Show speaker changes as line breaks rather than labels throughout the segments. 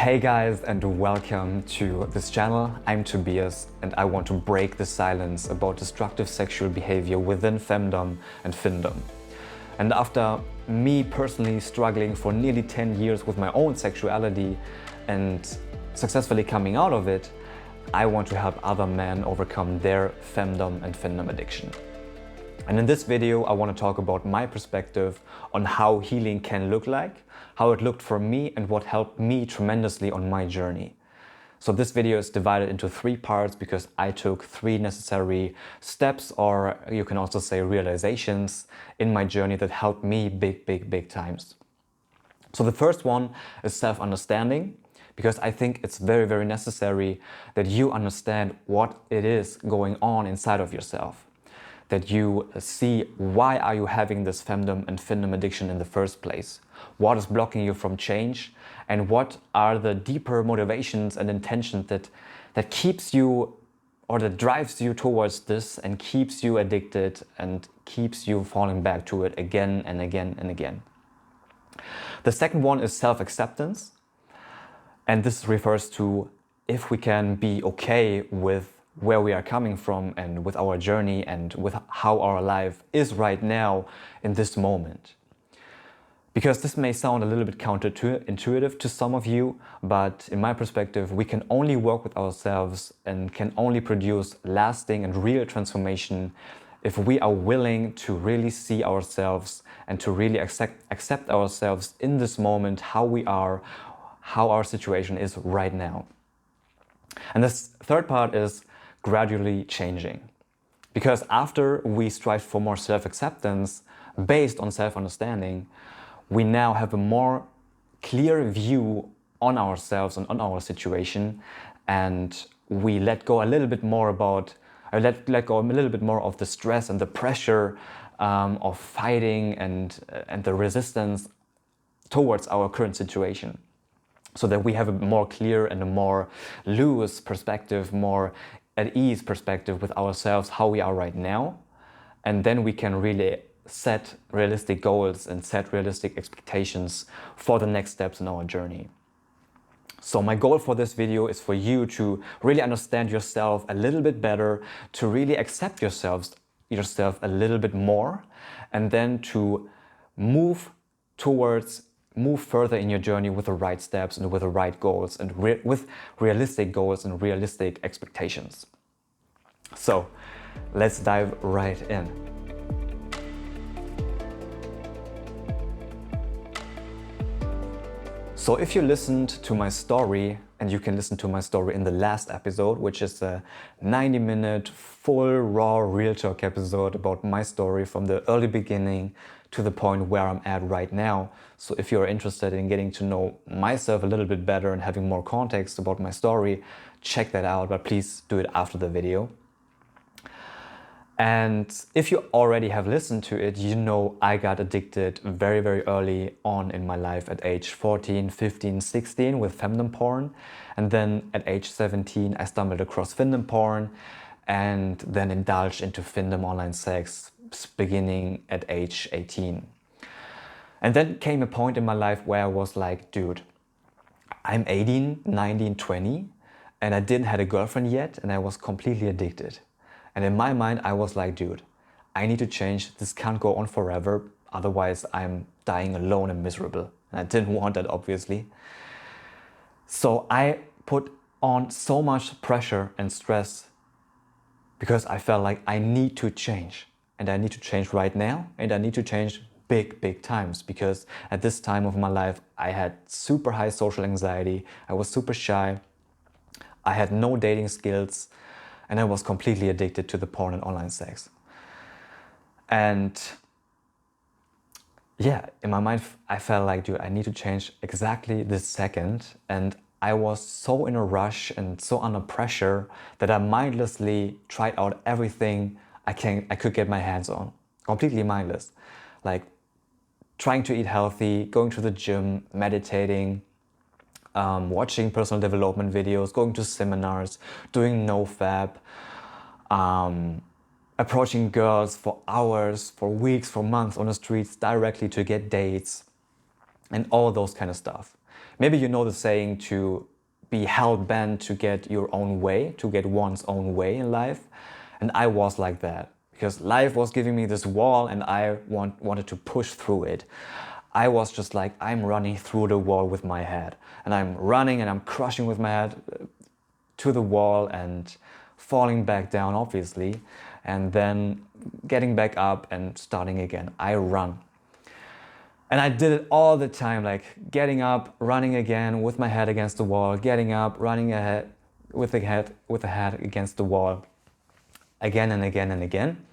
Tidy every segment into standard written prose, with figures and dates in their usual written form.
Hey guys, and welcome to this channel. I'm Tobias and I want to break the silence about destructive sexual behavior within Femdom and Findom. And after me personally struggling for nearly 10 years with my own sexuality and successfully coming out of it, I want to help other men overcome their Femdom and Findom addiction. And in this video, I want to talk about my perspective on how healing can look like, how it looked for me, and what helped me tremendously on my journey. So this video is divided into 3 parts because I took 3 necessary steps, or you can also say realizations, in my journey that helped me big times. So the first one is self-understanding, because I think it's very necessary that you understand what it is going on inside of yourself. That you see why are you having this Femdom and Findom addiction in the first place? What is blocking you from change? And what are the deeper motivations and intentions that keeps you, or that drives you towards this and keeps you addicted and keeps you falling back to it again and again and again. The second one is self-acceptance. And this refers to if we can be okay with where we are coming from and with our journey and with how our life is right now in this moment. Because this may sound a little bit counterintuitive to some of you, but in my perspective, we can only work with ourselves and can only produce lasting and real transformation if we are willing to really see ourselves and to really accept ourselves in this moment, how we are, how our situation is right now. And this third part is gradually changing. Because after we strive for more self-acceptance based on self-understanding, we now have a more clear view on ourselves and on our situation, and we let go a little bit more about, let go a little bit more of the stress and the pressure of fighting and the resistance towards our current situation. So that we have a more clear and a more loose perspective, more at ease perspective with ourselves, how we are right now. And then we can really set realistic goals and set realistic expectations for the next steps in our journey. So my goal for this video is for you to really understand yourself a little bit better, to really accept yourself a little bit more, and then to move further in your journey with the right steps and with the right goals and with realistic goals and realistic expectations. So let's dive right in. So if you listened to my story, and you can listen to my story in the last episode, which is a 90-minute full raw real talk episode about my story from the early beginning to the point where I'm at right now. So if you're interested in getting to know myself a little bit better and having more context about my story, check that out, but please do it after the video. And if you already have listened to it, you know I got addicted very early on in my life at age 14, 15, 16 with Femdom porn. And then at age 17, I stumbled across Findom porn and then indulged into Findom online sex beginning at age 18. And then came a point in my life where I was like, dude, I'm 18, 19, 20, and I didn't have a girlfriend yet, and I was completely addicted. And in my mind, I was like, dude, I need to change. This can't go on forever. Otherwise, I'm dying alone and miserable. And I didn't want that, obviously. So I put on so much pressure and stress because I felt like I need to change. And I need to change right now. And I need to change big times. Because at this time of my life, I had super high social anxiety. I was super shy. I had no dating skills. And I was completely addicted to the porn and online sex. And yeah, in my mind, I felt like, dude, I need to change exactly this second. And I was so in a rush and so under pressure that I mindlessly tried out everything I could get my hands on. Completely mindless. Like trying to eat healthy, going to the gym, meditating, watching personal development videos, going to seminars, doing NoFap, approaching girls for hours, for weeks, for months on the streets directly to get dates and all those kind of stuff. Maybe you know the saying to be hell-bent to get your own way, to get one's own way in life. And I was like that because life was giving me this wall and I wanted to push through it. I was just like, I'm running through the wall with my head, and I'm running and I'm crushing with my head to the wall and falling back down, obviously, and then getting back up and starting again. I run. And I did it all the time, like getting up, running again with my head against the wall, getting up, running ahead with the head against the wall, again and again and again.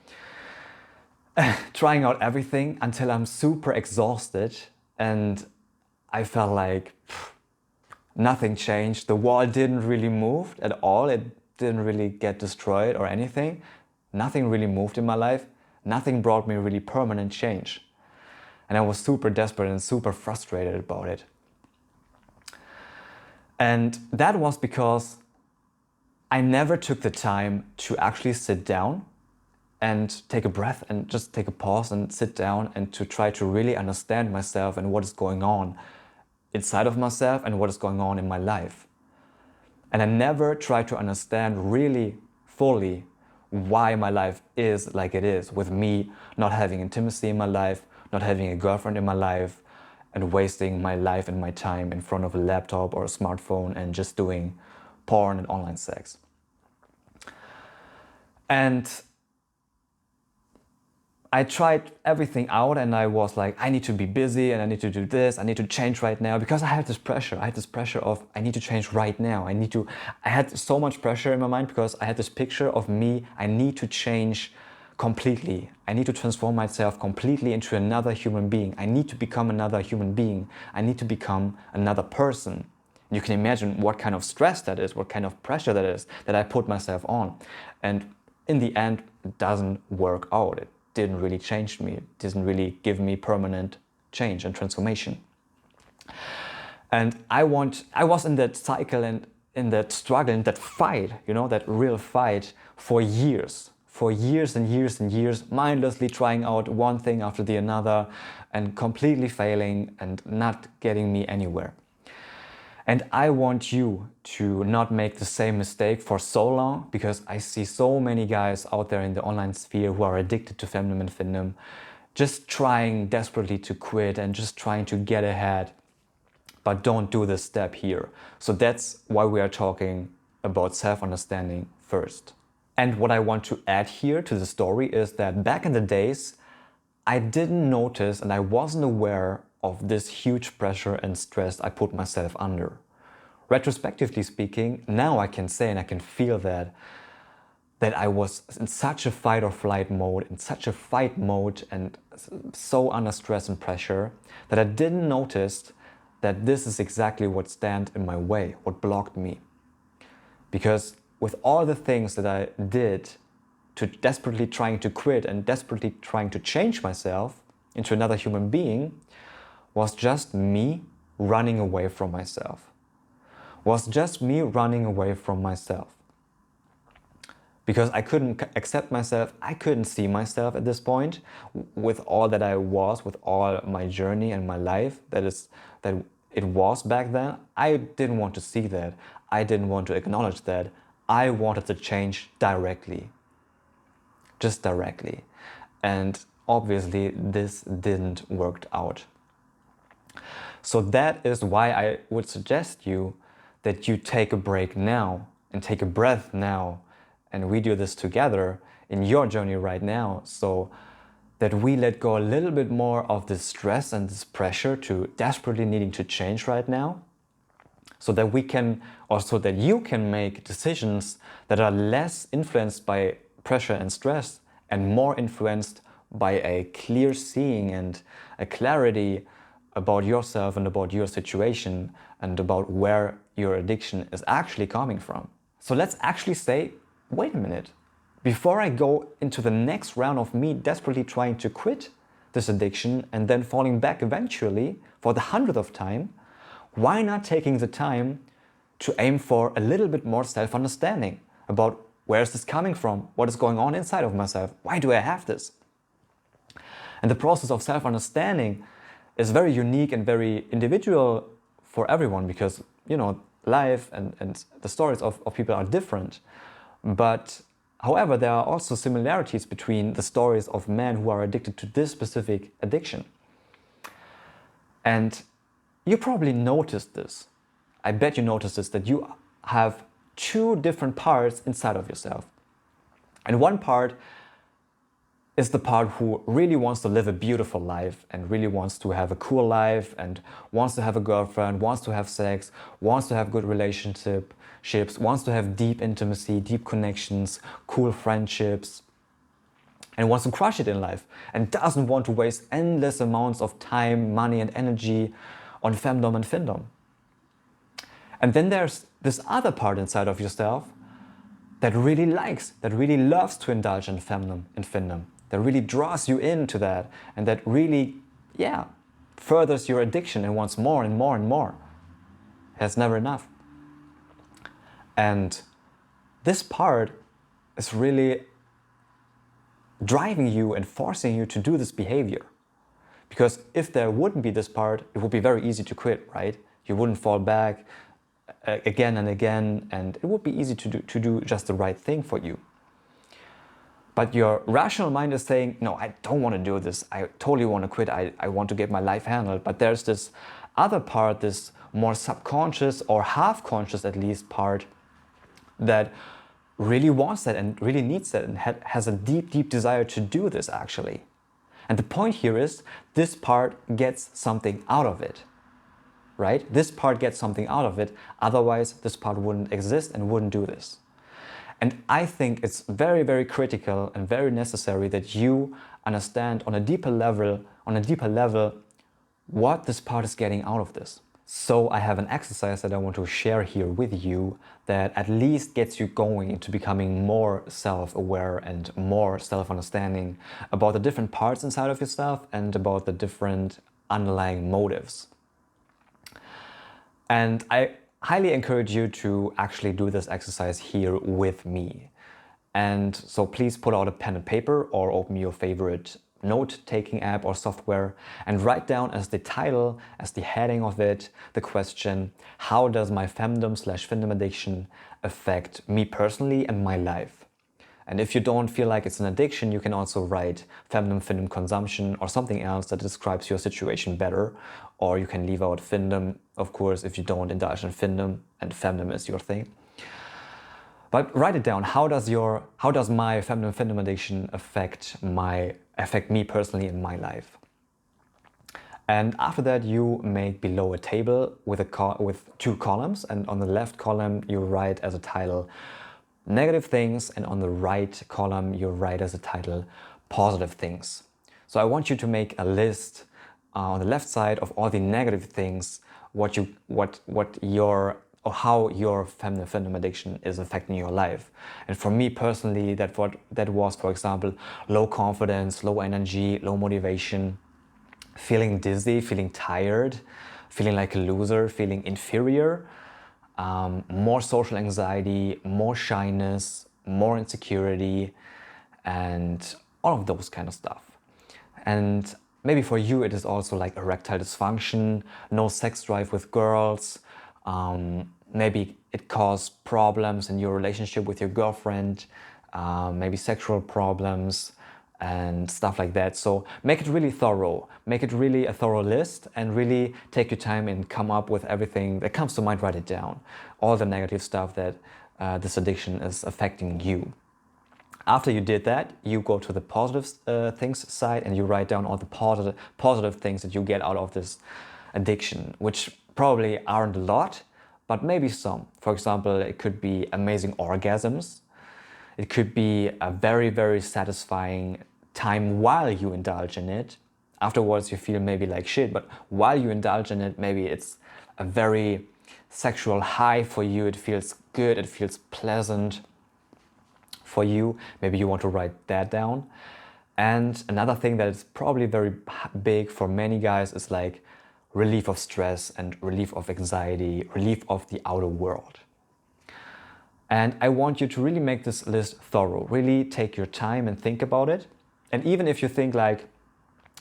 Trying out everything until I'm super exhausted and I felt like nothing changed. The wall didn't really move at all. It didn't really get destroyed or anything. Nothing really moved in my life. Nothing brought me really permanent change. And I was super desperate and super frustrated about it. And that was because I never took the time to actually sit down and take a breath and just take a pause and sit down and to try to really understand myself and what is going on inside of myself and what is going on in my life. And I never tried to understand really fully why my life is like it is, with me not having intimacy in my life, not having a girlfriend in my life, and wasting my life and my time in front of a laptop or a smartphone and just doing porn and online sex. And I tried everything out and I was like, I need to be busy and I need to do this, I need to change right now, because I had this pressure. I had this pressure of, I need to change right now. I had so much pressure in my mind because I had this picture of me, I need to change completely. I need to transform myself completely into another human being. I need to become another human being. I need to become another person. You can imagine what kind of stress that is, what kind of pressure that is, that I put myself on. And in the end, it doesn't work out. It didn't really change me. It didn't really give me permanent change and transformation. And I was in that cycle and in that struggle, in that fight, that real fight for years and years and years, mindlessly trying out one thing after the another and completely failing and not getting me anywhere. And I want you to not make the same mistake for so long, because I see so many guys out there in the online sphere who are addicted to Femdom and findom, just trying desperately to quit and just trying to get ahead, but don't do this step here. So that's why we are talking about self-understanding first. And what I want to add here to the story is that back in the days, I didn't notice and I wasn't aware of this huge pressure and stress I put myself under. Retrospectively speaking, now I can say and I can feel that I was in such a fight or flight mode, in such a fight mode and so under stress and pressure that I didn't notice that this is exactly what stand in my way, what blocked me. Because with all the things that I did to desperately trying to quit and desperately trying to change myself into another human being, was just me running away from myself. Was just me running away from myself. Because I couldn't accept myself, I couldn't see myself at this point with all that I was, with all my journey and my life that it was back then. I didn't want to see that. I didn't want to acknowledge that. I wanted to change directly. Just directly. And obviously this didn't work out. So that is why I would suggest you that you take a break now and take a breath now, and we do this together in your journey right now, so that we let go a little bit more of this stress and this pressure to desperately needing to change right now, so that we can, or so that you can make decisions that are less influenced by pressure and stress and more influenced by a clear seeing and a clarity about yourself and about your situation and about where your addiction is actually coming from. So let's actually say, wait a minute, before I go into the next round of me desperately trying to quit this addiction and then falling back eventually for the 100th time, why not taking the time to aim for a little bit more self-understanding about where is this coming from, what is going on inside of myself, why do I have this? And the process of self-understanding is very unique and very individual for everyone because, you know, life and the stories of people are different. But however, there are also similarities between the stories of men who are addicted to this specific addiction. And you probably noticed this. I bet you noticed this, that you have two different parts inside of yourself. And one part is the part who really wants to live a beautiful life and really wants to have a cool life and wants to have a girlfriend, wants to have sex, wants to have good relationships, wants to have deep intimacy, deep connections, cool friendships, and wants to crush it in life and doesn't want to waste endless amounts of time, money, and energy on femdom and findom. And then there's this other part inside of yourself that really likes, that really loves to indulge in femdom and findom, that really draws you into that, and that really, furthers your addiction and wants more and more and more. Has never enough. And this part is really driving you and forcing you to do this behavior. Because if there wouldn't be this part, it would be very easy to quit, right? You wouldn't fall back again and again, and it would be easy to do just the right thing for you. But your rational mind is saying, no, I don't want to do this. I totally want to quit. I want to get my life handled. But there's this other part, this more subconscious or half-conscious at least part that really wants that and really needs that and has a deep, deep desire to do this actually. And the point here is this part gets something out of it, right? This part gets something out of it. Otherwise, this part wouldn't exist and wouldn't do this. And I think it's very, very critical and very necessary that you understand on a deeper level, what this part is getting out of this. So I have an exercise that I want to share here with you that at least gets you going into becoming more self-aware and more self-understanding about the different parts inside of yourself and about the different underlying motives. And I highly encourage you to actually do this exercise here with me. And so please pull out a pen and paper or open your favorite note-taking app or software and write down as the title, as the heading of it, the question, how does my femdom/findom addiction affect me personally and my life? And if you don't feel like it's an addiction, you can also write femdom/findom consumption or something else that describes your situation better. Or you can leave out findom, of course, if you don't indulge in findom and femdom is your thing. But write it down. How does my femdom/findom addiction affect me personally in my life? And after that, you make below a table with two columns, and on the left column you write as a title negative things, and on the right column you write as a title positive things. So I want you to make a list on the left side of all the negative things, how your findom addiction is affecting your life. And for me personally, that was, for example, low confidence, low energy, low motivation, feeling dizzy, feeling tired, feeling like a loser, feeling inferior, more social anxiety, more shyness, more insecurity, and all of those kind of stuff. And maybe for you it is also like erectile dysfunction, no sex drive with girls, maybe it caused problems in your relationship with your girlfriend, maybe sexual problems and stuff like that. So make it really thorough, make it really a thorough list, and really take your time and come up with everything that comes to mind. Write it down, all the negative stuff that this addiction is affecting you. After you did that, you go to the positive things side and you write down all the positive things that you get out of this addiction, which probably aren't a lot, but maybe some. For example, it could be amazing orgasms. It could be a very, very satisfying time while you indulge in it. Afterwards, you feel maybe like shit, but while you indulge in it, maybe it's a very sexual high for you. It feels good, it feels pleasant for you. Maybe you want to write that down. And another thing that is probably very big for many guys is like relief of stress and relief of anxiety, relief of the outer world. And I want you to really make this list thorough, really take your time and think about it. And even if you think like,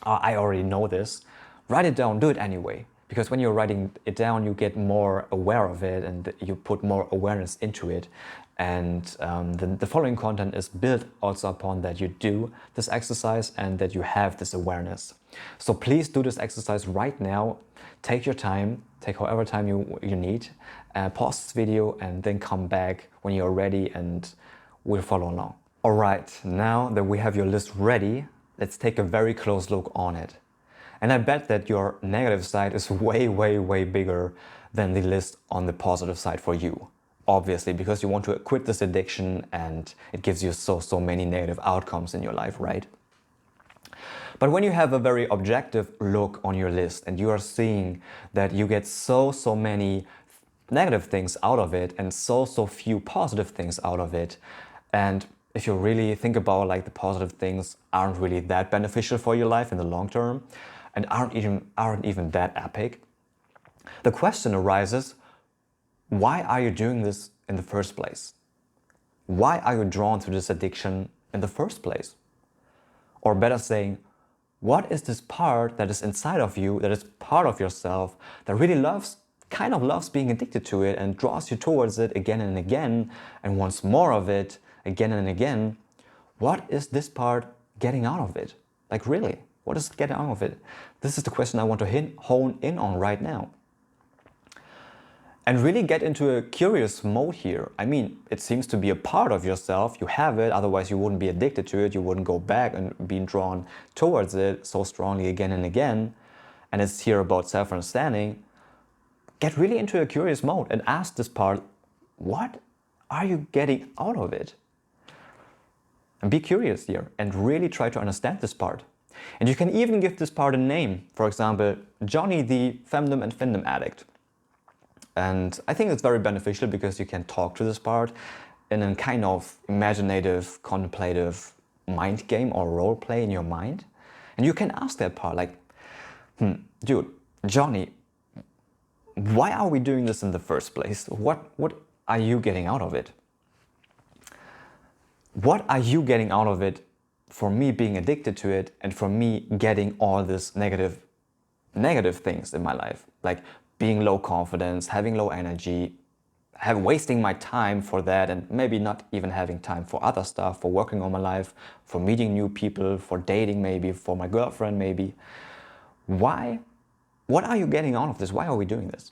oh, I already know this, write it down, do it anyway. Because when you're writing it down, you get more aware of it and you put more awareness into it. And the following content is built also upon that you do this exercise and that you have this awareness. So please do this exercise right now. Take your time, take however time you need, pause this video and then come back when you're ready and we'll follow along. All right, now that we have your list ready, let's take a very close look on it. And I bet that your negative side is way, way, way bigger than the list on the positive side for you. Obviously, because you want to quit this addiction and it gives you so many negative outcomes in your life, right? But when you have a very objective look on your list and you are seeing that you get so many negative things out of it and so few positive things out of it, and if you really think about like the positive things aren't really that beneficial for your life in the long term and aren't even that epic, the question arises, why are you doing this in the first place? Why are you drawn to this addiction in the first place? Or better saying, what is this part that is inside of you, that is part of yourself, that really kind of loves being addicted to it and draws you towards it again and again and wants more of it again and again? What is this part getting out of it? Like really, what is getting out of it? This is the question I want to hone in on right now. And really get into a curious mode here. I mean, it seems to be a part of yourself. You have it, otherwise you wouldn't be addicted to it. You wouldn't go back and be drawn towards it so strongly again and again. And it's here about self-understanding. Get really into a curious mode and ask this part, what are you getting out of it? And be curious here and really try to understand this part. And you can even give this part a name. For example, Johnny the Femdom and findom addict. And I think it's very beneficial because you can talk to this part in a kind of imaginative, contemplative mind game or role play in your mind. And you can ask that part like, dude, Johnny, why are we doing this in the first place? What are you getting out of it? What are you getting out of it for me being addicted to it and for me getting all this negative things in my life? Like being low confidence, having low energy, wasting my time for that and maybe not even having time for other stuff, for working on my life, for meeting new people, for dating maybe, for my girlfriend maybe. Why? What are you getting out of this? Why are we doing this?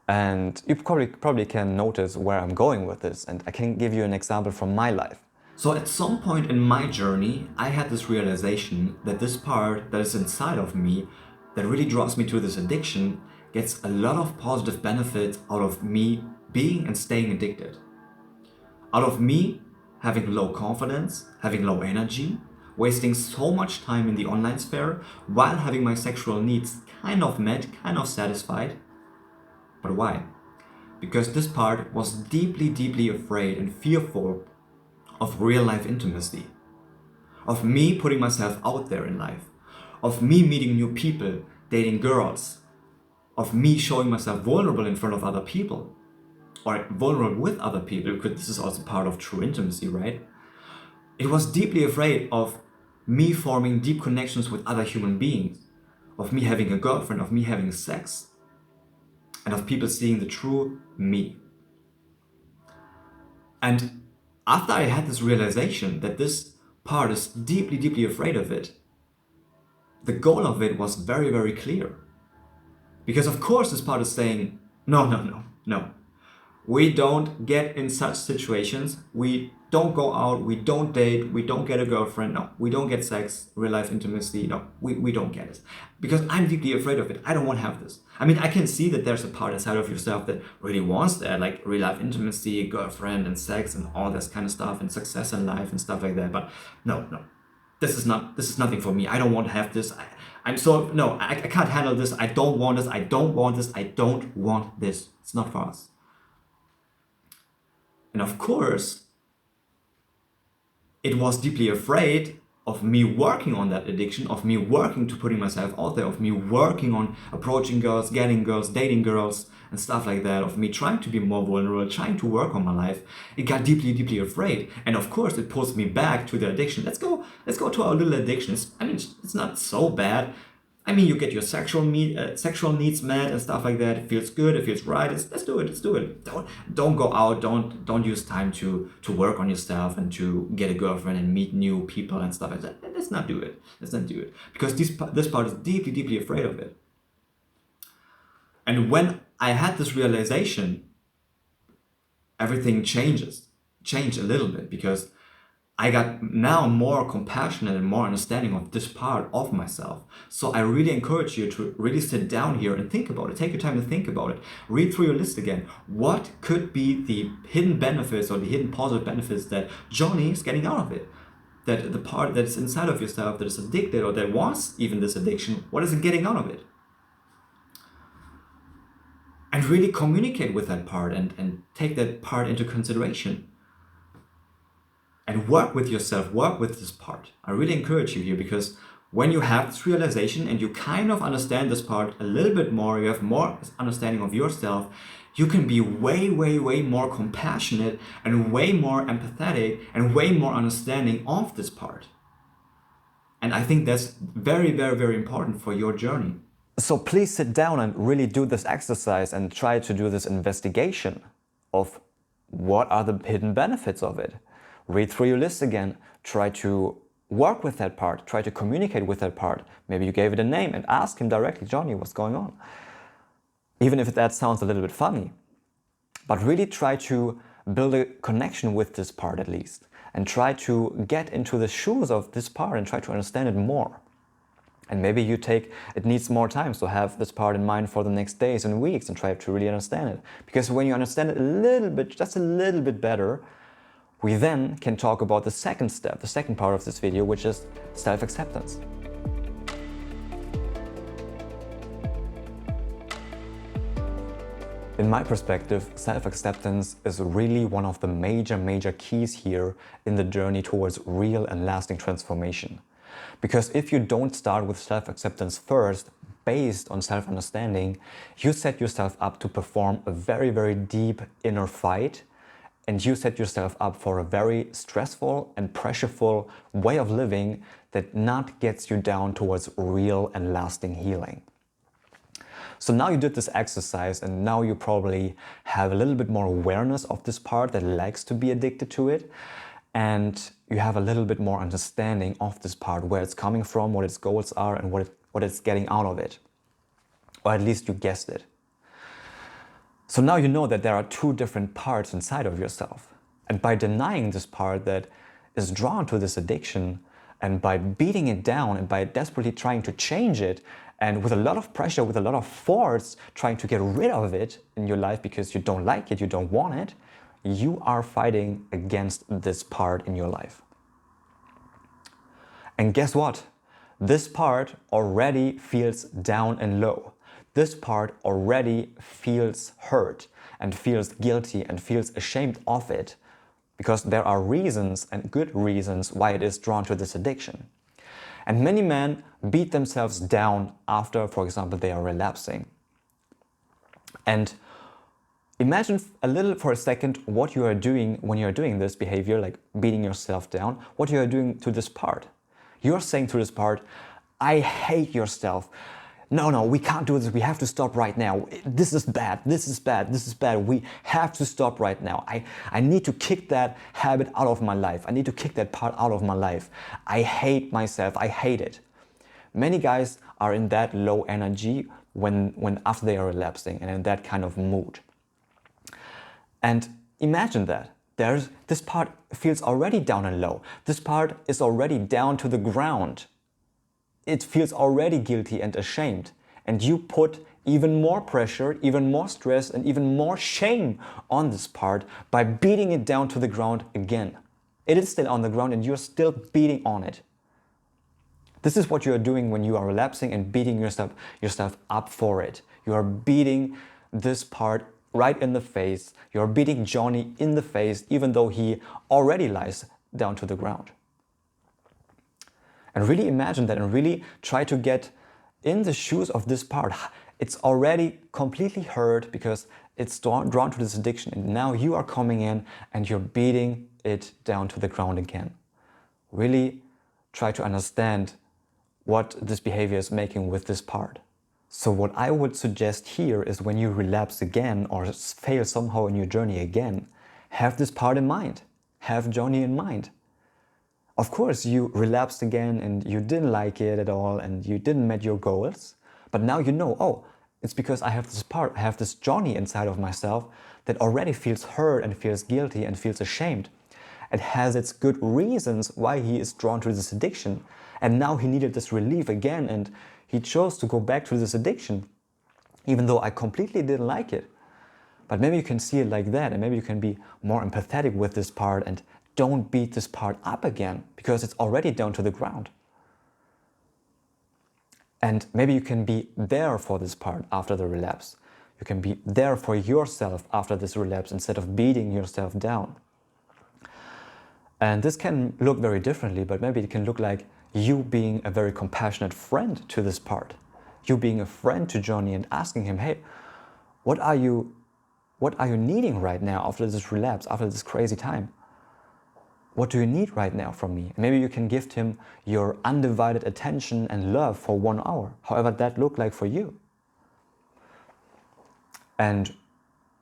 And you probably can notice where I'm going with this, and I can give you an example from my life. So at some point in my journey, I had this realization that this part that is inside of me that really draws me to this addiction gets a lot of positive benefits out of me being and staying addicted. Out of me having low confidence, having low energy, wasting so much time in the online sphere while having my sexual needs kind of met, kind of satisfied. But why? Because this part was deeply afraid and fearful of real life intimacy, of me putting myself out there in life, of me meeting new people, dating girls, of me showing myself vulnerable in front of other people, or vulnerable with other people, because this is also part of true intimacy, right? It was deeply afraid of me forming deep connections with other human beings, of me having a girlfriend, of me having sex, and of people seeing the true me. And after I had this realization that this part is deeply afraid of it, the goal of it was very clear. Because of course this part is saying, no. We don't get in such situations. We don't go out, we don't date, we don't get a girlfriend, no. We don't get sex, real life intimacy, no. We don't get it. Because I'm deeply afraid of it. I don't want to have this. I mean, I can see that there's a part inside of yourself that really wants that, like real life intimacy, girlfriend and sex and all this kind of stuff and success in life and stuff like that. But no. This is nothing for me. I don't want to have this. I can't handle this. I don't want this. I don't want this. I don't want this. It's not for us. And of course, it was deeply afraid of me working on that addiction, of me working to putting myself out there, of me working on approaching girls, getting girls, dating girls, and stuff like that, of me trying to be more vulnerable, trying to work on my life. It got deeply afraid. And of course, it pulls me back to the addiction. Let's go to our little addiction. It's not so bad.
I mean, you get your sexual needs met and stuff like that. It feels good. It feels right. Let's do it. Let's do it. Don't go out. Don't use time to work on yourself and to get a girlfriend and meet new people and stuff like that. Let's not do it. Let's not do it, because this part is deeply, deeply afraid of it. And when I had this realization, everything changed a little bit, because I got now more compassionate and more understanding of this part of myself. So I really encourage you to really sit down here and think about it. Take your time to think about it. Read through your list again. What could be the hidden benefits or the hidden positive benefits that Johnny is getting out of it? That the part that's inside of yourself that is addicted, or that was even this addiction, what is it getting out of it? And really communicate with that part and take that part into consideration. And work with yourself, work with this part. I really encourage you here, because when you have this realization and you kind of understand this part a little bit more, you have more understanding of yourself, you can be way, way, way more compassionate and way more empathetic and way more understanding of this part. And I think that's very, very, very important for your journey.
So please sit down and really do this exercise and try to do this investigation of what are the hidden benefits of it. Read through your list again, try to work with that part, try to communicate with that part. Maybe you gave it a name and ask him directly, Johnny, what's going on? Even if that sounds a little bit funny. But really try to build a connection with this part at least, and try to get into the shoes of this part and try to understand it more. And maybe it needs more time, so have this part in mind for the next days and weeks and try to really understand it. Because when you understand it a little bit, just a little bit better, we then can talk about the second step, the second part of this video, which is self-acceptance. In my perspective, self-acceptance is really one of the major keys here in the journey towards real and lasting transformation. Because if you don't start with self-acceptance first, based on self-understanding, you set yourself up to perform a very, very deep inner fight, and you set yourself up for a very stressful and pressureful way of living that not gets you down towards real and lasting healing. So now you did this exercise, and now you probably have a little bit more awareness of this part that likes to be addicted to it. And you have a little bit more understanding of this part, where it's coming from, what its goals are, and what it's getting out of it. Or at least you guessed it. So now you know that there are two different parts inside of yourself. And by denying this part that is drawn to this addiction, and by beating it down, and by desperately trying to change it, and with a lot of pressure, with a lot of force, trying to get rid of it in your life because you don't like it, you don't want it, you are fighting against this part in your life. And guess what? This part already feels down and low. This part already feels hurt and feels guilty and feels ashamed of it, because there are reasons, and good reasons, why it is drawn to this addiction. And many men beat themselves down after, for example, they are relapsing. And imagine a little for a second what you are doing when you are doing this behavior, like beating yourself down, what you are doing to this part. You are saying to this part, I hate yourself. No, we can't do this. We have to stop right now. This is bad. This is bad. This is bad. We have to stop right now. I need to kick that habit out of my life. I need to kick that part out of my life. I hate myself. I hate it. Many guys are in that low energy when after they are relapsing, and in that kind of mood. And imagine that. This part feels already down and low. This part is already down to the ground. It feels already guilty and ashamed. And you put even more pressure, even more stress, and even more shame on this part by beating it down to the ground again. It is still on the ground and you're still beating on it. This is what you are doing when you are relapsing and beating yourself up for it. You are beating this part right in the face. You are beating Johnny in the face, even though he already lies down to the ground. And really imagine that, and really try to get in the shoes of this part. It's already completely hurt because it's drawn to this addiction, and now you are coming in and you're beating it down to the ground again. Really try to understand what this behavior is making with this part. So what I would suggest here is when you relapse again or fail somehow in your journey again, have this part in mind. Have Johnny in mind. Of course, you relapsed again and you didn't like it at all and you didn't meet your goals, but now you know, oh, it's because I have this part, I have this Johnny inside of myself that already feels hurt and feels guilty and feels ashamed. It has its good reasons why he is drawn to this addiction. And now he needed this relief again and he chose to go back to this addiction, even though I completely didn't like it. But maybe you can see it like that and maybe you can be more empathetic with this part and don't beat this part up again because it's already down to the ground. And maybe you can be there for this part after the relapse. You can be there for yourself after this relapse instead of beating yourself down. And this can look very differently, but maybe it can look like you being a very compassionate friend to this part. You being a friend to Johnny and asking him, hey, what are you needing right now after this relapse, after this crazy time? What do you need right now from me? Maybe you can give him your undivided attention and love for 1 hour, however that looked like for you. And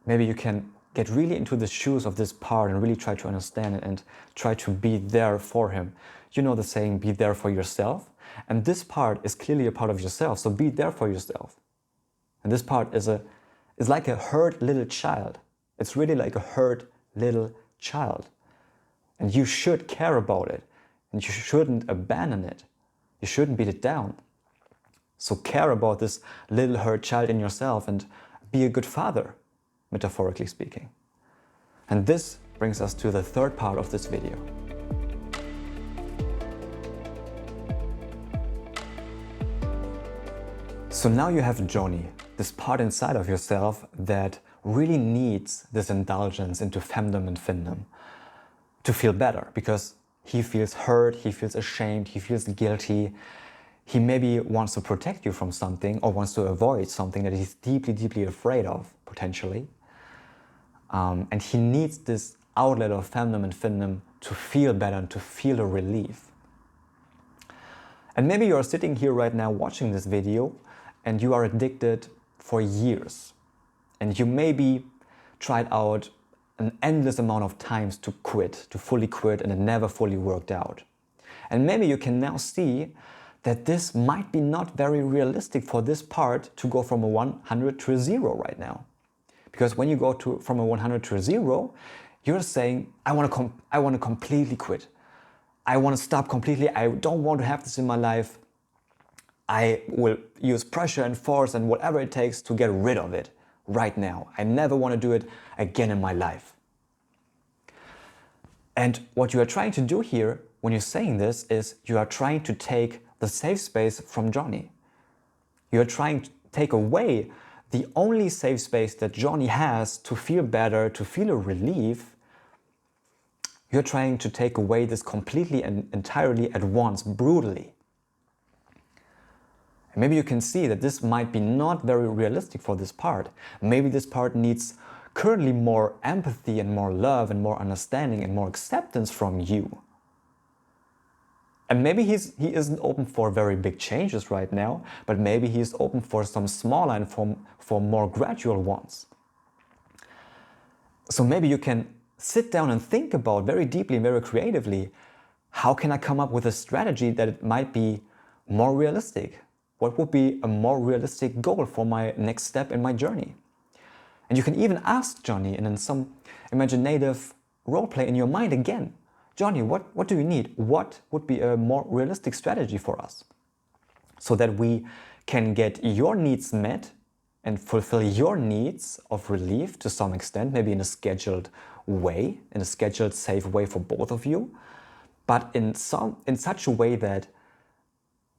maybe you can get really into the shoes of this part and really try to understand it and try to be there for him. You know the saying, be there for yourself. And this part is clearly a part of yourself, so be there for yourself. And this part is like a hurt little child. It's really like a hurt little child. And you should care about it. And you shouldn't abandon it. You shouldn't beat it down. So care about this little hurt child in yourself and be a good father, metaphorically speaking. And this brings us to the third part of this video. So now you have Johnny, this part inside of yourself that really needs this indulgence into femdom and findom to feel better because he feels hurt, he feels ashamed, he feels guilty. He maybe wants to protect you from something or wants to avoid something that he's deeply, deeply afraid of, potentially. And he needs this outlet of femdom and findom to feel better and to feel a relief. And maybe you're sitting here right now watching this video and you are addicted for years. And you maybe tried out an endless amount of times to quit, to fully quit, and it never fully worked out. And maybe you can now see that this might be not very realistic for this part to go from a 100 to a 0 right now. Because when you go from a 100 to a 0, you're saying, I want to completely quit. I want to stop completely. I don't want to have this in my life. I will use pressure and force and whatever it takes to get rid of it right now. I never want to do it again in my life. And what you are trying to do here when you're saying this is you are trying to take the safe space from Johnny. You are trying to take away the only safe space that Johnny has to feel better, to feel a relief. You're trying to take away this completely and entirely at once, brutally. And maybe you can see that this might be not very realistic for this part. Maybe this part needs currently more empathy and more love and more understanding and more acceptance from you. And maybe he isn't open for very big changes right now, but maybe he's open for some smaller and for more gradual ones. So maybe you can sit down and think about very deeply and very creatively, how can I come up with a strategy that it might be more realistic? What would be a more realistic goal for my next step in my journey? And you can even ask Johnny, and in some imaginative role play in your mind again, Johnny, what do you need? What would be a more realistic strategy for us? So that we can get your needs met and fulfill your needs of relief to some extent, maybe in a scheduled way, in a scheduled, safe way for both of you, but in such a way that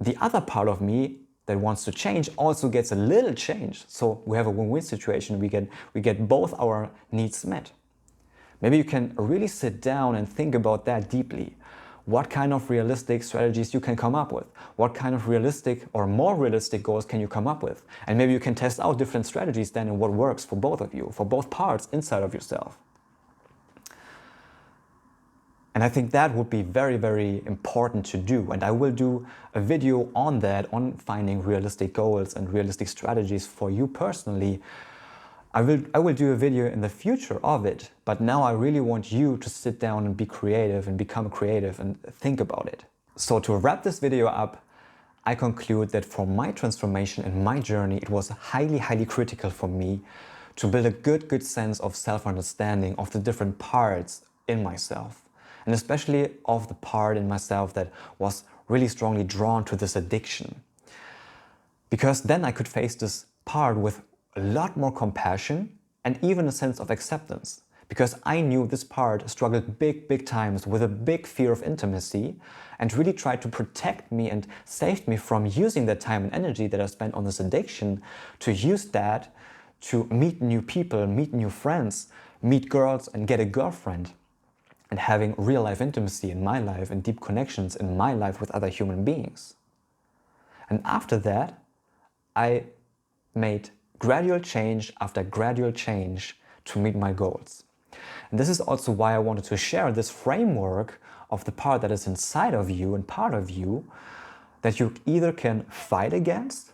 the other part of me that wants to change also gets a little change. So we have a win-win situation. We get both our needs met. Maybe you can really sit down and think about that deeply. What kind of realistic strategies you can come up with? What kind of realistic or more realistic goals can you come up with? And maybe you can test out different strategies then and what works for both of you, for both parts inside of yourself. And I think that would be very, very important to do. And I will do a video on that, on finding realistic goals and realistic strategies for you personally. I will do a video in the future of it, but now I really want you to sit down and be creative and become creative and think about it. So to wrap this video up, I conclude that for my transformation and my journey, it was highly, highly critical for me to build a good sense of self-understanding of the different parts in myself. And especially of the part in myself that was really strongly drawn to this addiction. Because then I could face this part with a lot more compassion and even a sense of acceptance. Because I knew this part struggled big times with a big fear of intimacy and really tried to protect me and saved me from using that time and energy that I spent on this addiction to use that to meet new people, meet new friends, meet girls and get a girlfriend. And having real life intimacy in my life and deep connections in my life with other human beings. And after that, I made gradual change after gradual change to meet my goals. And this is also why I wanted to share this framework of the part that is inside of you and part of you that you either can fight against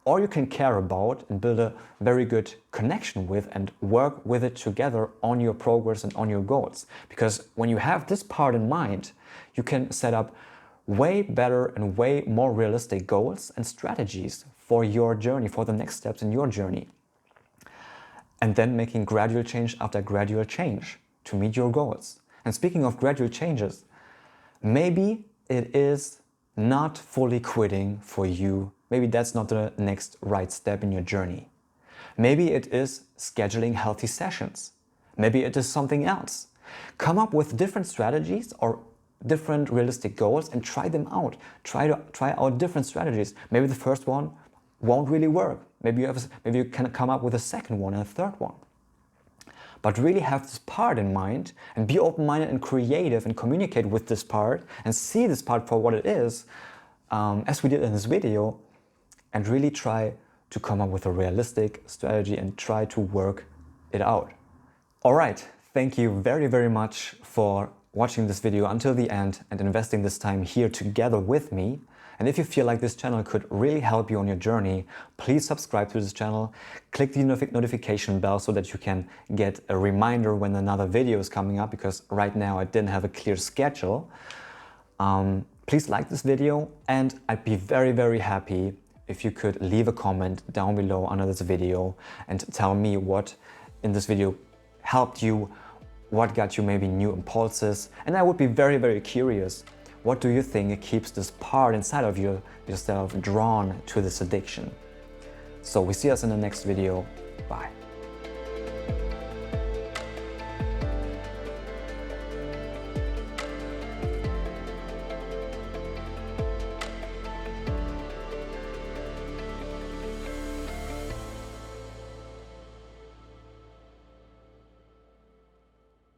or you can care about and build a very good connection with and work with it together on your progress and on your goals. Because when you have this part in mind, you can set up way better and way more realistic goals and strategies for your journey, for the next steps in your journey. And then making gradual change after gradual change to meet your goals. And speaking of gradual changes, maybe it is not fully quitting for you. Maybe that's not the next right step in your journey. Maybe it is scheduling healthy sessions. Maybe it is something else. Come up with different strategies or different realistic goals and try them out. Try out different strategies. Maybe the first one won't really work. Maybe you can come up with a second one and a third one. But really have this part in mind and be open-minded and creative and communicate with this part and see this part for what it is, as we did in this video, and really try to come up with a realistic strategy and try to work it out. All right, thank you very much for watching this video until the end and investing this time here together with me. And if you feel like this channel could really help you on your journey, please subscribe to this channel, click the notification bell so that you can get a reminder when another video is coming up, because right now I didn't have a clear schedule. Please like this video, and I'd be very happy if you could leave a comment down below under this video and tell me what in this video helped you, what got you maybe new impulses. And I would be very curious. What do you think keeps this part inside of yourself drawn to this addiction? So we see us in the next video. Bye.